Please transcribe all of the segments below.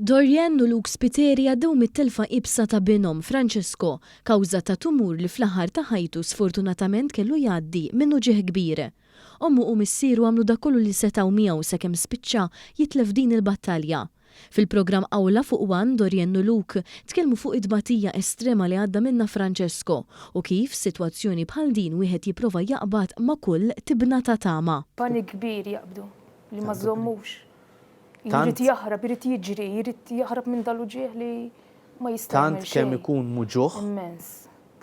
Dorian u Luke Spiteri għaddew mit-telfa ibsa ta' binhom Francesco kawża ta' tumur li fl-aħħar ta' ħajtu sfortunatament kellu jgħaddi minnu ġieħ kbir. Ommu u missieru għamlu dak kollu li setgħu miegħu sakemm spiċċa jitlef din il-battalja. Fil-programm Awla fuq One, Dorian u Luke tkellmu fuq id-batija estrema li għadda minna Francesco u kif sitwazzjoni bħal din wieħed jipprova jaqbad ma' kull tibna ta' tama. Panik kbir jaqbdu li ma żommux. Jrid jaħrab, jrid jiġri, jrid jaħrab minn dal-uġieħ li ma jistgħu. Tant kemm ikun muġuħ. Immens.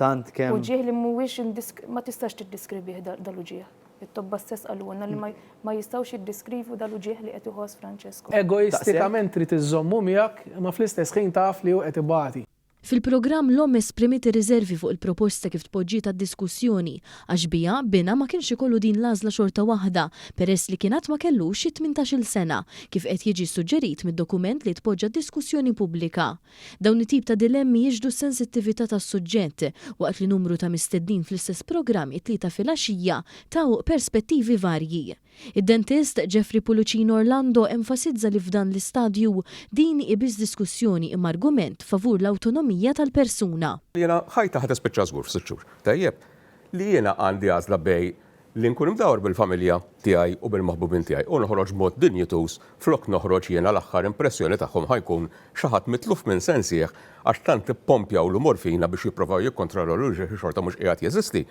Tant kemm. Uġieħ li mhuwiex ma tistax tiddiskribih dal-uġieħ. It-tobba stess qalulna li ma jistgħux jiddeskrivu dal-uġieħ li qed iħoss Francesco. Egoistikament trid iżommu miegħek ma fl-istess ħin taf li hu qed ibati. Fil-programm l-om esprimiti riservi fuq il-proposta kif tpoġġiet għad-diskussjoni għax bija bina ma kienx ikollu din l-għażla xorta waħda peress li kienet ma kellux xi 18-il sena kif qed jiġi suġġerit mid-dokument li tpoġġa diskussjoni pubblika. Dawn it-tip ta' dilemmi jiġdu s-sensittività tas-suġġett waqt li numru ta' mistednin fl-istess programm it-tlieta filgħaxija taw perspettivi varji. Id-dentist Jeffrey Pullicino Orlando enfasizza li f'dan l-istadju din ibiż diskussjoni imma argument favur l-awtonomija tal-persuna. Jiena ħajta ħad ispiċċa żgur f'sitt xhur. Tajjeb, li jiena għandi għażla bej li nkun imdawr bil-familja tiegħi u bil-maħbubin tiegħi u noħroġ mod dinjitus flok noħroġ jiena l-aħħar impressjoni tagħhom ħajkun xi ħadd mitluf minn sensieħ għax tant ippompjaw l-umor fina biex jippruvaw jikkontrollaw l xorta mhux qiegħed jeżisti.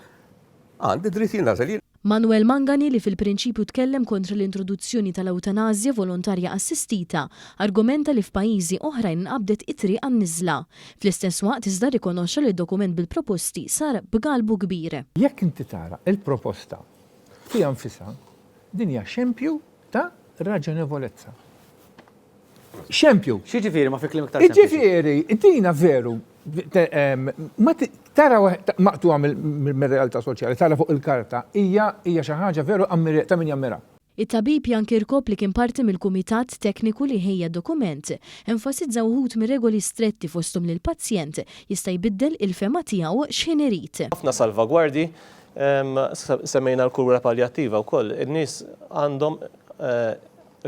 Għandi dritt jinnażel. Manuel Mangani li fil-prinċipju tkellem kontra l-introduzzjoni tal-eutanazja volontarja assistita, argumenta li f'pajjiżi oħrajn inqabdet itri għan-niżla. Fl-istess waqt iżda rikonoxxa li d-dokument bil-proposti sar b'galbu kbir. Jekk inti tara il-proposta fiha nfisha din hija xempju ta' raġonevolezza. Xempju. X'jiġifieri ma fi kliem iktar. Jiġifieri, dina veru. Tara maqtuha mill-realtà soċjali, tara fuq il-karta, hija xi ħaġa veru ta' min jammira. It-tabib Jan Kirkop li kien parti mill-Kumitat Tekniku li ħejja dokument enfasizza wħud mir-regoli stretti fosthom li l-pazjent jista' jbiddel il-fema tiegħu x'ħin irid. Ħafna salvagwardji semmejna l-kura paljattiva wkoll. In-nies għandhom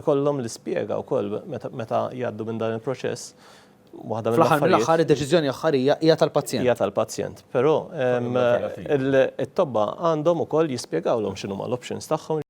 ikollhom l-ispjega wkoll meta jgħaddu minn dan il-proċess. Fl-aħħar id-deċiżjoni aħħarija hija tal-pazjent. Hija tal-pazjent, però it-tobba għandhom ukoll jispjegawlhom x'inhuma l-options tagħhom.